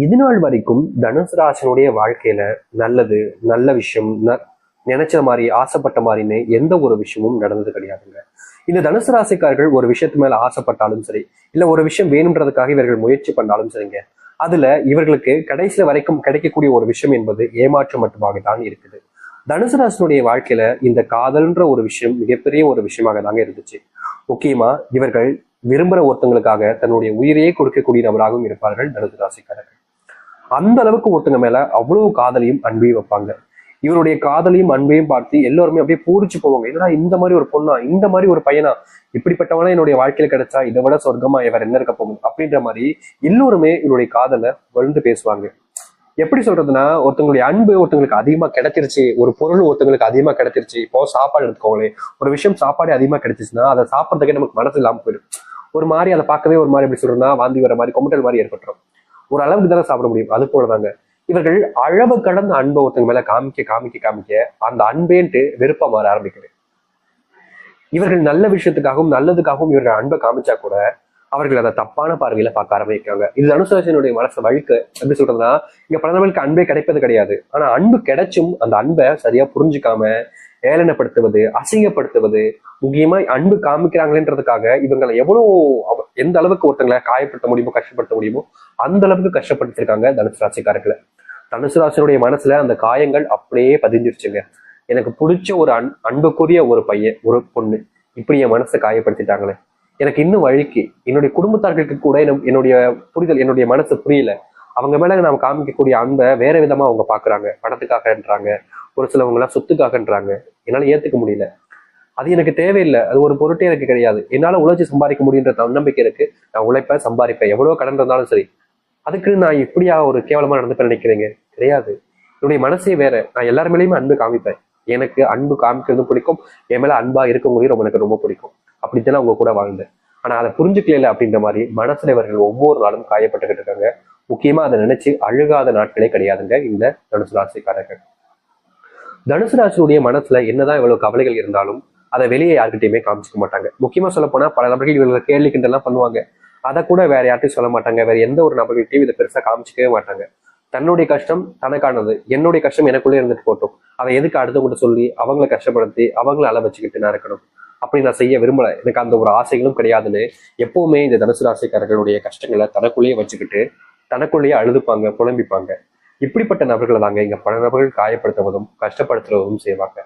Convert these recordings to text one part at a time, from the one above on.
இது நாள் வரைக்கும் தனுசு ராசினுடைய வாழ்க்கையில நல்லது, நல்ல விஷயம், நினைச்ச மாதிரி ஆசைப்பட்ட மாதிரின்னு எந்த ஒரு விஷயமும் நடந்தது கிடையாதுங்க. இந்த தனுசு ராசிக்காரர்கள் ஒரு விஷயத்து மேல ஆசைப்பட்டாலும் சரி, இல்ல ஒரு விஷயம் வேணுன்றதுக்காக இவர்கள் முயற்சி பண்ணாலும் சரிங்க, அதுல இவர்களுக்கு கடைசியில வரைக்கும் கிடைக்கக்கூடிய ஒரு விஷயம் என்பது ஏமாற்றம் மட்டுமாக தான் இருக்குது. தனுசு ராசினுடைய வாழ்க்கையில இந்த காதல்ன்ற ஒரு விஷயம் மிகப்பெரிய ஒரு விஷயமாக தாங்க இருந்துச்சு. முக்கியமா இவர்கள் விரும்புற ஒருத்தங்களுக்காக தன்னுடைய உயிரையே கொடுக்கக்கூடிய நபராகவும் இருப்பார்கள் தனுசு ராசிக்காரர்கள். அந்த அளவுக்கு ஒருத்தங்க மேல அவ்வளவு காதலையும் அன்பையும் வைப்பாங்க. இவருடைய காதலையும் அன்பையும் பார்த்து எல்லாருமே அப்படியே பூரிச்சு போவாங்க. என்னடா இந்த மாதிரி ஒரு பொண்ணா, இந்த மாதிரி ஒரு பையனா, இப்படிப்பட்டவனா என்னுடைய வாழ்க்கையில கிடைச்சா இதை விட சொர்க்கமா இவர் என்ன இருக்க போகுது அப்படின்ற மாதிரி எல்லோருமே இவருடைய காதலை வளர்ந்து பேசுவாங்க. எப்படி சொல்றதுன்னா, ஒருத்தவங்களுடைய அன்பு ஒருத்தங்களுக்கு அதிகமா கிடைச்சிருச்சு, ஒரு பொருள் ஒருத்தங்களுக்கு அதிகமா கிடைச்சிருச்சு. இப்போ சாப்பாடு எடுத்துக்கோங்களேன், ஒரு விஷயம் சாப்பாடு அதிகமா கிடைச்சிச்சுன்னா அதை சாப்பிட்றதுக்கே நமக்கு மனசு இல்லாம போயிடும். ஒரு மாதிரி அதை பார்க்கவே ஒரு மாதிரி எப்படி சொல்றதுன்னா வாந்தி வர மாதிரி கொமட்டல் மாதிரி ஏற்பட்டுரும். ஒரு அளவுக்கு தானே சாப்பிட முடியும். அது போலதாங்க இவர்கள் அளவு கடந்த அன்பை ஒருத்தங்க மேல காமிக்க காமிக்க காமிக்க அந்த அன்பேன்ட்டு வெறுப்பா மாற ஆரம்பிக்குது. இவர்கள் நல்ல விஷயத்துக்காகவும் நல்லதுக்காகவும் இவர்கள் அன்பை காமிச்சா கூட அவர்கள் அதை தப்பான பார்வையில பார்க்க ஆரம்பிக்காங்க. இது தனுசு மனசை வழுக்க எப்படி சொல்றதுன்னா, இங்க பல நபர்களுக்கு அன்பே கிடைப்பது கிடையாது. ஆனா அன்பு கிடைச்சும் அந்த அன்பை சரியா புரிஞ்சுக்காம ஏளனப்படுத்துவது, அசிங்கப்படுத்துவது, முக்கியமா அன்பு காமிக்கிறாங்களேன்றதுக்காக இவங்களை எவ்வளவு எந்த அளவுக்கு ஒருத்தங்களை காயப்படுத்த முடியுமோ, கஷ்டப்படுத்த முடியுமோ அந்த அளவுக்கு கஷ்டப்படுத்திருக்காங்க தனுசு ராசிக்காரர்களை. தனுசு ராசினுடைய மனசுல அந்த காயங்கள் அப்படியே பதிஞ்சிருச்சுங்க. எனக்கு பிடிச்ச ஒரு அன்புக்குரிய ஒரு பையன், ஒரு பொண்ணு இப்படி என் மனசை காயப்படுத்திட்டாங்களே, எனக்கு இன்னும் வழிக்கு என்னுடைய குடும்பத்தார்களுக்கு கூட என்னுடைய புரிதல், என்னுடைய மனசு புரியல. அவங்க மேல நாம காமிக்கக்கூடிய அன்பை வேற விதமா அவங்க பாக்குறாங்க. பணத்துக்காகன்றாங்க, ஒரு சிலவங்க எல்லாம் சொத்துக்காகன்றாங்க. என்னால ஏத்துக்க முடியல. அது எனக்கு தேவையில்லை, அது ஒரு பொருட்டே எனக்கு கிடையாது. என்னால உழைச்சி சம்பாதிக்க முடியுன்ற தன்னம்பிக்கை இருக்கு. நான் உழைப்பேன், சம்பாதிப்பேன், எவ்வளவு கடன் இருந்தாலும் சரி. அதுக்கு நான் இப்படியா ஒரு கேவலமா நடந்துப்பேன் நினைக்கிறீங்க? கிடையாது. என்னுடைய மனசே வேற. நான் எல்லார் மேலேயுமே அன்பு காமிப்பேன். எனக்கு அன்பு காமிக்கிறதும் பிடிக்கும், என் மேல அன்பா இருக்கவங்களையும் எனக்கு ரொம்ப பிடிக்கும். அப்படித்தான் அவங்க கூட வாழ்ந்தேன். ஆனா அதை புரிஞ்சுக்கல அப்படின்ற மாதிரி மனசுல இவர்கள் ஒவ்வொரு நாளும் காயப்பட்டுக்கிட்டு இருக்காங்க. முக்கியமா அதை நினைச்சு அழுகாத நாட்களே கிடையாதுங்க இந்த தனுசு ராசிக்காரர்கள். தனுசு ராசியுடைய மனசுல என்னதான் இவ்வளவு கவலைகள் இருந்தாலும் அதை வெளியே யாருக்கிட்டையுமே காமிச்சிக்க மாட்டாங்க. முக்கியமா சொல்ல போனா பல நபர்கள் இவங்களை கேள்வி கிண்டெல்லாம் பண்ணுவாங்க. அதை கூட வேற யார்ட்டையும் சொல்ல மாட்டாங்க. வேற எந்த ஒரு நபர்கள்ட்டையும் இதை பெருசா காமிச்சிக்கவே மாட்டாங்க. தன்னுடைய கஷ்டம் தனக்கானது, என்னுடைய கஷ்டம் எனக்குள்ளே இருந்துட்டு போட்டோம். அதை எதுக்கு அடுத்தவங்கிட்ட சொல்லி அவங்களை கஷ்டப்படுத்தி அவங்கள அள வச்சுக்கிட்டு நான் இருக்கணும், அப்படி நான் செய்ய விரும்பல. எனக்கு அந்த ஒரு ஆசைகளும் கிடையாதுன்னு எப்பவுமே இந்த தனுசு ராசிக்காரர்களுடைய கஷ்டங்களை தனக்குள்ளேயே வச்சுக்கிட்டு தனக்குள்ளேயே அழுதுப்பாங்க, புலம்பிப்பாங்க. இப்படிப்பட்ட நபர்களை தாங்க இங்க பல நபர்கள் காயப்படுத்துவதும் கஷ்டப்படுத்துவதும் செய்வாங்க.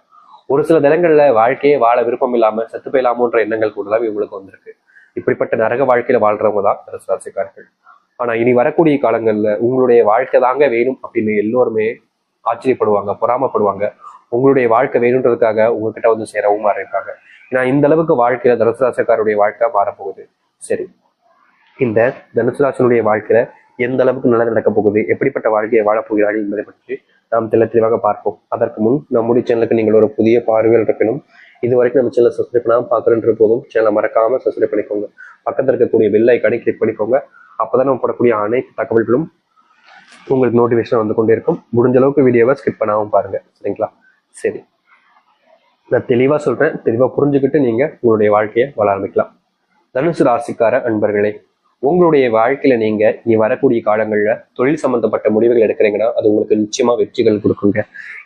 ஒரு சில தினங்கள்ல வாழ்க்கையே வாழ விருப்பம் இல்லாம செத்து போயிடலாமோன்ற எண்ணங்கள் கூட தான் இவங்களுக்கு வந்திருக்கு. இப்படிப்பட்ட நரக வாழ்க்கையில வாழ்றவங்க தான் தனுசு ராசிக்காரர்கள். ஆனா இனி வரக்கூடிய காலங்கள்ல உங்களுடைய வாழ்க்கை தாங்க வேணும் அப்படின்னு எல்லோருமே ஆச்சரியப்படுவாங்க, பொறாமப்படுவாங்க. உங்களுடைய வாழ்க்கை வேணுன்றதுக்காக உங்ககிட்ட வந்து சேரவும் இருக்காங்க. ஏன்னா இந்த அளவுக்கு வாழ்க்கையில தனுசு ராசிக்காருடைய வாழ்க்கை மாறப்போகுது. சரி, இந்த தனுசு ராசினுடைய வாழ்க்கையில எந்த அளவுக்கு நல்லது நடக்க போகுது, எப்படிப்பட்ட வாழ்க்கையை வாழப்போகிறார்கள் என்பதை பற்றி நாம் தெளிவாக பார்ப்போம். அதற்கு முன் நம்முடைய சேனலுக்கு நீங்கள் ஒரு புதிய பார்வையில் இருப்பினும் இது வரைக்கும் நம்ம சேனலை சப்ஸ்கிரைப் பண்ணாமல் பார்க்குறன்ற போதும் சேனலை மறக்காம சப்ஸ்கிரைப் பண்ணிக்கோங்க. பக்கத்தில் இருக்கக்கூடிய பெல் ஐக்கானை கிளிக் பண்ணிக்கோங்க. அப்போதான் நம்ம போடக்கூடிய அனைத்து தகவல்களும் உங்களுக்கு நோட்டிஃபிகேஷன் வந்து கொண்டே இருக்கும். முடிஞ்ச அளவுக்கு வீடியோவை ஸ்கிப் பண்ணாமல் பாருங்க, சரிங்களா? சரி, நான் தெளிவா சொல்றேன். தெளிவா புரிஞ்சுக்கிட்டு நீங்க உங்களுடைய வாழ்க்கையை வாழ ஆரம்பிக்கலாம். தனுசு ராசிக்கார அன்பர்களே, உங்களுடைய வாழ்க்கையில நீங்க இனி வரக்கூடிய காலங்கள்ல தொழில் சம்பந்தப்பட்ட முடிவுகள் எடுக்கிறீங்கன்னா அது உங்களுக்கு நிச்சயமா வெற்றிகள் கொடுக்குங்க.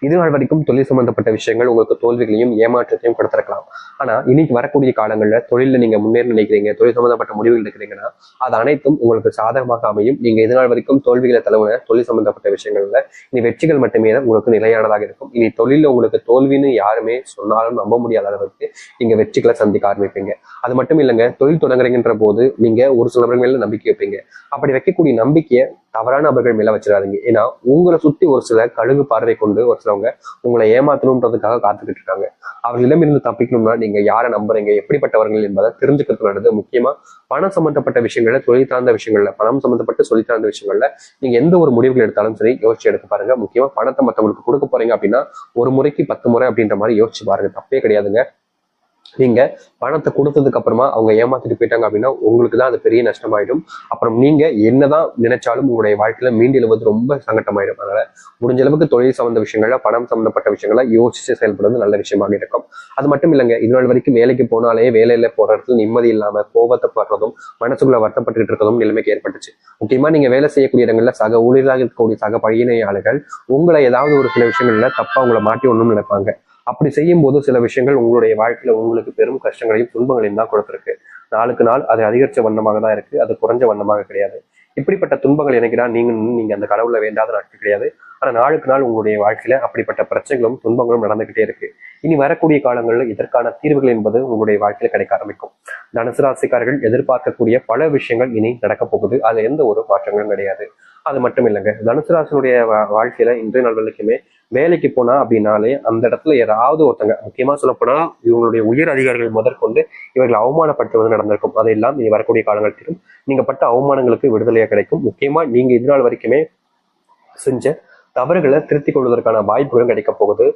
இது நாள் வரைக்கும் தொழில் சம்பந்தப்பட்ட விஷயங்கள் உங்களுக்கு தோல்விகளையும் ஏமாற்றத்தையும் கொடுத்திருக்கலாம். ஆனா இன்னைக்கு வரக்கூடிய காலங்கள்ல தொழில நீங்க முன்னேற நினைக்கிறீங்க, தொழில் சம்பந்தப்பட்ட முடிவுகள் எடுக்கிறீங்கன்னா அது அனைத்தும் உங்களுக்கு சாதகமாக அமையும். நீங்க இது நாள் வரைக்கும் தோல்விகளை தழுவின தொழில் சம்பந்தப்பட்ட விஷயங்கள்ல இனி வெற்றிகள் மட்டுமே தான் உங்களுக்கு நிலையானதாக இருக்கும். இனி தொழில உங்களுக்கு தோல்வின்னு யாருமே சொன்னாலும் நம்ப முடியாத அளவுக்கு நீங்க வெற்றிகளை சந்திக்க ஆரம்பிப்பீங்க. அது மட்டும் இல்லைங்க, தொழில் தொடங்குறீங்கன்ற போது நீங்க ஒரு சில நபர்கள் மேல நம்பிக்கை வைப்பீங்க. அப்படி வைக்கக்கூடிய நம்பிக்கையை தவறான நபர்கள் மேல வச்சிடாதீங்க. ஏன்னா உங்களை சுத்தி ஒரு சில கழுகு பார்வை கொண்டு ஒரு சிலவங்க உங்களை ஏமாத்தணுன்றதுக்காக காத்துக்கிட்டு இருக்காங்க. அவர்களிடம் இருந்து தப்பிக்கணும்னா நீங்க யாரை நம்புறீங்க, எப்படிப்பட்டவர்கள் என்பதை தெரிஞ்சுக்கிறது நல்லது. முக்கியமா பணம் சம்பந்தப்பட்ட விஷயங்கள்ல, தொழில் சார்ந்த விஷயங்கள்ல, பணம் சம்பந்தப்பட்ட தொழில் சார்ந்த விஷயங்கள்ல நீங்க எந்த ஒரு முடிவுகள் எடுத்தாலும் சரி யோசிச்சு எடுத்து பாருங்க. முக்கியமா பணத்தை மற்றவங்களுக்கு கொடுக்க போறீங்க அப்படின்னா ஒரு முறைக்கு 10 முறை அப்படின்ற மாதிரி யோசிச்சு பாருங்க. தப்பே கிடையாதுங்க. நீங்க பணத்தை கொடுத்ததுக்கு அப்புறமா அவங்க ஏமாத்திட்டு போயிட்டாங்க அப்படின்னா உங்களுக்கு தான் அது பெரிய நஷ்டமாயிடும். அப்புறம் நீங்க என்னதான் நினைச்சாலும் உங்களுடைய வாழ்க்கையில மீண்டு எழுவது ரொம்ப சங்கட்டமாயிடும். அதனால முடிஞ்ச அளவுக்கு தொழில் சம்பந்த விஷயங்கள்ல, பணம் சம்பந்தப்பட்ட விஷயங்கள யோசிச்சு செயல்படுறது நல்ல விஷயமாக இருக்கும். அது மட்டும் இல்லைங்க, இது நாள் வரைக்கும் வேலைக்கு போனாலே வேலையில போற இடத்துல நிம்மதி இல்லாம கோபத்தை படுறதும் மனசுக்குள்ள வருத்தப்பட்டு இருக்கிறதும் நிலைமைக்கு ஏற்பட்டுச்சு. முக்கியமா நீங்க வேலை செய்யக்கூடிய இடங்கள்ல சக ஊழியர்களாக இருக்கக்கூடிய சக பணியாளர்கள் உங்களை ஏதாவது ஒரு சில விஷயங்கள்ல தப்பா உங்களை மாட்டி ஒண்ணும் நினைப்பாங்க. அப்படி செய்யும் போது சில விஷயங்கள் உங்களுடைய வாழ்க்கையில உங்களுக்கு பெரும் கஷ்டங்களையும் துன்பங்களையும் தான் கொடுத்துருக்கு. நாளுக்கு நாள் அது அதிகரிச்ச வண்ணமாக தான் இருக்கு, அது குறைஞ்ச வண்ணமாக கிடையாது. இப்படிப்பட்ட துன்பங்கள் எனக்குதான் நீங்க அந்த கடவுளை வேண்டாத நாட்கள் கிடையாது. ஆனா நாளுக்கு நாள் உங்களுடைய வாழ்க்கையில அப்படிப்பட்ட பிரச்சனைகளும் துன்பங்களும் நடந்துகிட்டே இருக்கு. இனி வரக்கூடிய காலங்களில் இதற்கான தீர்வுகள் என்பது உங்களுடைய வாழ்க்கையில கிடைக்க ஆரம்பிக்கும். தனுசு ராசிக்காரர்கள் எதிர்பார்க்கக்கூடிய பல விஷயங்கள் இனி நடக்க போகுது. அதுல எந்த ஒரு மாற்றங்களும் கிடையாது. அது மட்டும் இல்லைங்க, தனுசு ராசினுடைய வாழ்க்கையில இன்றைய நாள் வரைக்குமே வேலைக்கு போனா அப்படின்னாலே அந்த இடத்துல யாராவது ஒருத்தங்க, முக்கியமா சொல்ல போனா இவங்களுடைய உயர் அதிகாரிகள் முதற்கொண்டு இவர்கள் அவமானப்படுத்துவது நடந்திருக்கும். அதையெல்லாம் இனி வரக்கூடிய காலங்களிலும் நீங்க பட்ட அவமானங்களுக்கு விடுதலையா கிடைக்கும். முக்கியமா நீங்க இது நாள் வரைக்குமே செஞ்ச தவறுகளை திருத்திக் கொள்வதற்கான வாய்ப்புகளும் கிடைக்க போகுது.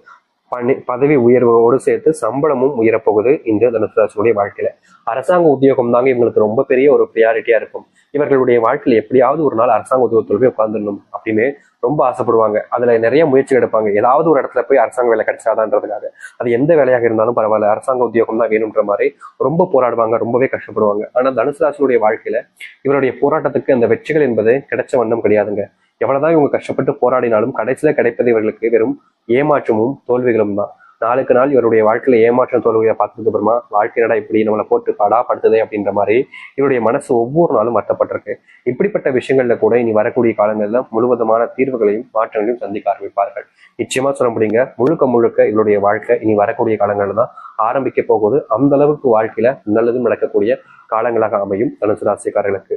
பதவி உயர்வோடு சேர்த்து சம்பளமும் உயரப்போகுது இந்த தனுசு ராசியுடைய வாழ்க்கையில. அரசாங்க உத்தியோகம் தாங்க இவங்களுக்கு ரொம்ப பெரிய ஒரு ப்ரியாரிட்டியா இருக்கும். இவர்களுடைய வாழ்க்கையில எப்படியாவது ஒரு நாள் அரசாங்க உத்தியோகத்தில் போய் உட்காந்துடணும் அப்படின்னு ரொம்ப ஆசைப்படுவாங்க. அதுல நிறைய முயற்சி எடுப்பாங்க. ஏதாவது ஒரு இடத்துல போய் அரசாங்க வேலை கிடைச்சாதான்றதுக்காக. அது எந்த வேலையாக இருந்தாலும் பரவாயில்ல, அரசாங்க உத்தியோகம் தான் வேணும்ன்ற மாதிரி ரொம்ப போராடுவாங்க, ரொம்பவே கஷ்டப்படுவாங்க. ஆனா தனுசு ராசியுடைய வாழ்க்கையில இவருடைய போராட்டத்துக்கு அந்த வெற்றிகள் என்பது கிடைச்ச வண்ணம் கிடையாதுங்க. எவ்வளவுதான் இவங்க கஷ்டப்பட்டு போராடினாலும் கடைசியில கிடைப்பது இவர்களுக்கு வெறும் ஏமாற்றமும் தோல்விகளும் தான். நாளுக்கு நாள் இவருடைய வாழ்க்கையில ஏமாற்றம் தோல்வியை பார்த்ததுக்கு அப்புறமா வாழ்க்கையினடா இப்படி நம்மளை போட்டு படா படுத்துதே அப்படின்ற மாதிரி இவருடைய மனசு ஒவ்வொரு நாளும் வருத்தப்பட்டிருக்கு. இப்படிப்பட்ட விஷயங்கள்ல கூட இனி வரக்கூடிய காலங்கள்ல முழுவதுமான தீர்வுகளையும் மாற்றங்களையும் சந்திக்க ஆரம்பிப்பார்கள். நிச்சயமா சொல்ல முடியுங்க, முழுக்க முழுக்க இவருடைய வாழ்க்கை இனி வரக்கூடிய காலங்கள்ல தான் ஆரம்பிக்க போகுது. அந்த அளவுக்கு வாழ்க்கையில நல்லதும் நடக்கக்கூடிய காலங்களாக அமையும் தனுசு ராசிக்காரர்களுக்கு.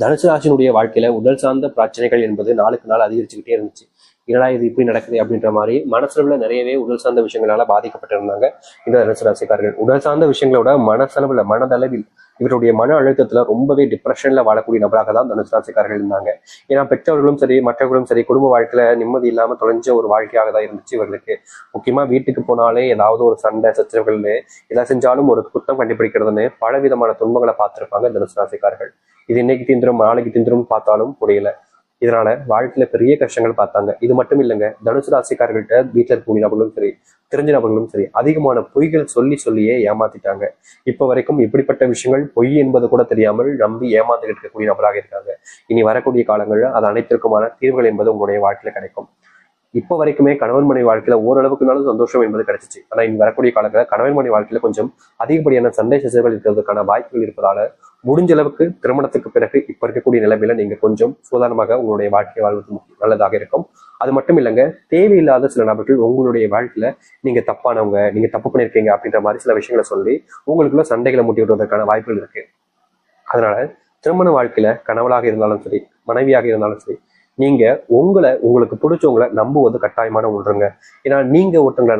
தனுசு ராசினுடைய வாழ்க்கையில உடல் சார்ந்த பிரச்சனைகள் என்பது நாளுக்கு நாள் அதிகரிச்சுக்கிட்டே இருந்துச்சு. என்னடா இது இப்படி நடக்குது அப்படின்ற மாதிரி மனசளவுல நிறையவே உடல் சார்ந்த விஷயங்களால பாதிக்கப்பட்டிருந்தாங்க இந்த தனுசு ராசிக்காரர்கள். உடல் சார்ந்த விஷயங்களோட மனசளவுல மனதளவில் இவருடைய மன அழுத்தத்துல ரொம்பவே டிப்ரெஷன்ல வாழக்கூடிய நபராக தான் தனுசு ராசிக்காரர்கள் இருந்தாங்க. ஏன்னா பெற்றவர்களும் சரி மற்றவர்களும் சரி குடும்ப வாழ்க்கையில நிம்மதி இல்லாம தொலைஞ்ச ஒரு வாழ்க்கையாக தான் இருந்துச்சு இவர்களுக்கு. முக்கியமா வீட்டுக்கு போனாலே ஏதாவது ஒரு சண்டை சச்சரவுகள், எதை செஞ்சாலும் ஒரு குற்றம் கண்டுபிடிக்கிறதுன்னு பல விதமான துன்பங்களை பார்த்திருப்பாங்க தனுசு ராசிக்காரர்கள். இது இன்னைக்கு தீந்துரும் நாளைக்கு தீந்துரும் பார்த்தாலும் முடியல. இதனால வாழ்க்கையில பெரிய கஷ்டங்கள் பார்த்தாங்க. இது மட்டும் இல்லைங்க, தனுசு ராசிக்காரர்கள்ட்ட வீட்டுல இருக்கக்கூடிய நபர்களும் சரி தெரிஞ்ச நபர்களும் சரி அதிகமான பொய்கள் சொல்லியே ஏமாத்திட்டாங்க. இப்ப வரைக்கும் இப்படிப்பட்ட விஷயங்கள் பொய் என்பது கூட தெரியாமல் நம்பி ஏமாந்துகிட்டு இருக்கக்கூடிய நபராக இருக்காங்க. இனி வரக்கூடிய காலங்கள்ல அது அனைத்திற்குமான தீர்வுகள் என்பது உங்களுடைய வாழ்க்கையில கிடைக்கும். இப்போ வரைக்குமே கணவன் மனைவி வாழ்க்கையில ஓரளவுக்குனாலும் சந்தோஷம் என்பது கிடைச்சிச்சு. ஆனா இனி வரக்கூடிய காலங்களில் கணவன் மனைவி வாழ்க்கையில கொஞ்சம் அதிகப்படியான சண்டை சச்சரவுகள் இருக்கிறதுக்கான வாய்ப்புகள் இருப்பதால முடிஞ்ச அளவுக்கு திருமணத்துக்கு பிறகு இப்ப இருக்கக்கூடிய நிலைமையில நீங்க கொஞ்சம் சுதாரணமாக உங்களுடைய வாழ்க்கையை வாழ்வது நல்லதாக இருக்கும். அது மட்டும் இல்லைங்க, தேவையில்லாத சில நபர்கள் உங்களுடைய வாழ்க்கையில நீங்க தப்பானவங்க, நீங்க தப்பு பண்ணிருக்கீங்க அப்படின்ற மாதிரி சில விஷயங்களை சொல்லி உங்களுக்குள்ள சண்டைகளை மூட்டி விடுவதற்கான வாய்ப்புகள் இருக்கு. அதனால திருமண வாழ்க்கையில கணவனாக இருந்தாலும் சரி மனைவியாக இருந்தாலும் சரி நீங்க உங்களுக்கு பிடிச்சவங்களை நம்புவது கட்டாயமான ஒன்றுங்க. ஏன்னா நீங்க ஒருத்தங்களை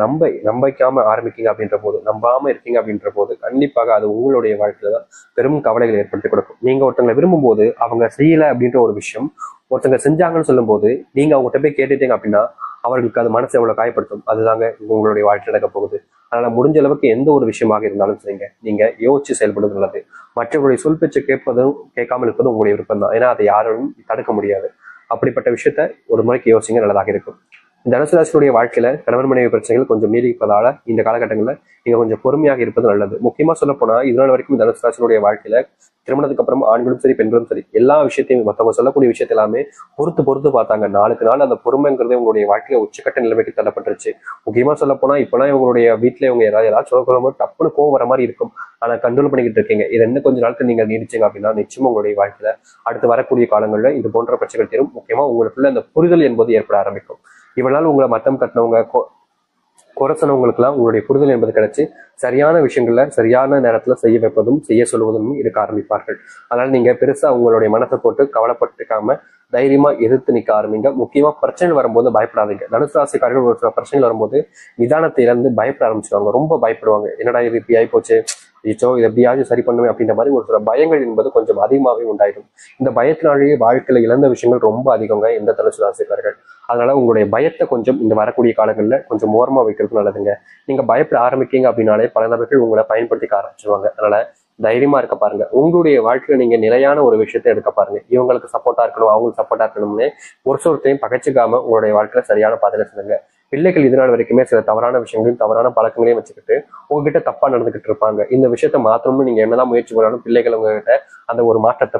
நம்பிக்காம ஆரம்பிக்கீங்க அப்படின்ற போது, நம்பாம இருக்கீங்க அப்படின்ற போது கண்டிப்பாக அது உங்களுடைய வாழ்க்கையில தான் பெரும் கவலைகளை ஏற்படுத்தி கொடுக்கும். நீங்க ஒருத்தங்களை விரும்பும் போது அவங்க செய்யல அப்படின்ற ஒரு விஷயம் ஒருத்தங்க செஞ்சாங்கன்னு சொல்லும் போது நீங்க அவங்ககிட்ட போய் கேட்டுட்டீங்க அப்படின்னா அவர்களுக்கு அது மனசு எவ்வளவு காயப்படுத்தும். அதுதாங்க உங்களுடைய வாழ்க்கை நடக்க போகுது. அதனால முடிஞ்ச அளவுக்கு எந்த ஒரு விஷயமாக இருந்தாலும் சரிங்க, நீங்க யோசிச்சு செயல்படுவது நல்லது. மற்றவர்களுடைய சொல் பேச்சு கேட்பதும் கேட்காமல் இருப்பதும் உங்களுடைய விருப்பம் தான். ஏன்னா அதை யாரும் தடுக்க முடியாது. அப்படிப்பட்ட விஷயத்த ஒரு முறைக்கு யோசிங்க, நல்லதாக இருக்கும். தனுசு ராசியுடைய வாழ்க்கையில கணவன் மனைவி பிரச்சனைகள் கொஞ்சம் நீடிப்பதால இந்த காலகட்டங்களில் நீங்க கொஞ்சம் பொறுமையாக இருப்பது நல்லது. முக்கியமா சொல்ல போனா இதனால் வரைக்கும் தனுசு ராசியுடைய வாழ்க்கையில திருமணத்துக்கு அப்புறம் ஆண்களும் சரி பெண்களும் சரி எல்லா விஷயத்தையும் மற்றவங்க சொல்லக்கூடிய விஷயத்த எல்லாமே பொறுத்து பார்த்தாங்க. நாளுக்கு நாள் அந்த பொறுமைங்கிறதே உங்களுடைய வாழ்க்கையில உச்சக்கட்ட நிலைமைக்கு தள்ளப்பட்டுருச்சு. முக்கியமா சொல்ல போனா இப்பெல்லாம் இவங்களுடைய வீட்டுல இவங்க ஏதாவது சொல்லும் போது டப்புன்னு கோவம் வர மாதிரி இருக்கும். ஆனா கண்ட்ரோல் பண்ணிக்கிட்டு இருக்கீங்க. இது என்ன கொஞ்ச நாட்கள் நீங்க நீடிச்சீங்க அப்படின்னா நிச்சயமா உங்களுடைய வாழ்க்கையில அடுத்து வரக்கூடிய காலங்கள்ல இது போன்ற பிரச்சனைகள் தரும். முக்கியமா உங்களுக்குள்ள அந்த புரிதல் என்பது ஏற்பட ஆரம்பிக்கும். இவனால் உங்களை மட்டம் கட்டினவங்க குறைச்சனவங்களுக்குலாம் உங்களுடைய புரிதல் என்பது கிடைச்சு சரியான விஷயங்கள்ல சரியான நேரத்துல செய்ய வைப்பதும் செய்ய சொல்வதும் இருக்க ஆரம்பிப்பார்கள். அதனால நீங்க பெருசா உங்களுடைய மனத்தை போட்டு கவலைப்பட்டுக்காம தைரியமா எதிர்த்து நிற்க ஆரம்பிங்க. முக்கியமா பிரச்சனைகள் வரும்போது பயப்படாதீங்க. தனுசு ராசிக்காரர்கள் ஒரு சில பிரச்சனைகள் வரும்போது நிதானத்தை இழந்து பயப்பட ஆரம்பிச்சிருவாங்க, ரொம்ப பயப்படுவாங்க. என்னடா இது இப்படி ஆகி போச்சு, இச்சோ இது எப்படியாவது சரி பண்ணுவேன் அப்படின்ற மாதிரி ஒரு சில பயங்கள் என்பது கொஞ்சம் அதிகமாகவே உண்டாயிடும். இந்த பயத்தினாலேயே வாழ்க்கையில இழந்த விஷயங்கள் ரொம்ப அதிகங்க இந்த தனுசு ராசிக்காரர்கள். அதனால உங்களுடைய பயத்தை கொஞ்சம் இந்த வரக்கூடிய காலங்களில் கொஞ்சம் ஓரமா வைக்கிறது நல்லதுங்க. நீங்க பயப்பட ஆரம்பிக்கீங்க அப்படின்னாலே பல நபர்கள் உங்களை பயன்படுத்திக்க ஆரம்பிச்சிருவாங்க. அதனால தைரியமா இருக்க பாருங்க. உங்களுடைய வாழ்க்கையில நீங்க நிலையான ஒரு விஷயத்தை எடுக்க பாருங்க. இவங்களுக்கு சப்போர்ட்டா இருக்கணும், அவங்களுக்கு சப்போர்ட்டா இருக்கணும்னு ஒரு ஒருத்தையும் பகைச்சிக்காம உங்களுடைய வாழ்க்கையில சரியான பாதையில சொல்லுங்க. பிள்ளைகள் இதனால் வரைக்குமே சில தவறான விஷயங்களையும் தவறான பழக்கங்களையும் வச்சுக்கிட்டு உங்ககிட்ட தப்பா நடந்துகிட்டு இருப்பாங்க. இந்த விஷயத்த மாத்தணும்னு நீங்க என்னதான் முயற்சி பண்ணாலும் பிள்ளைகள் உங்ககிட்ட அந்த ஒரு மாற்றத்தை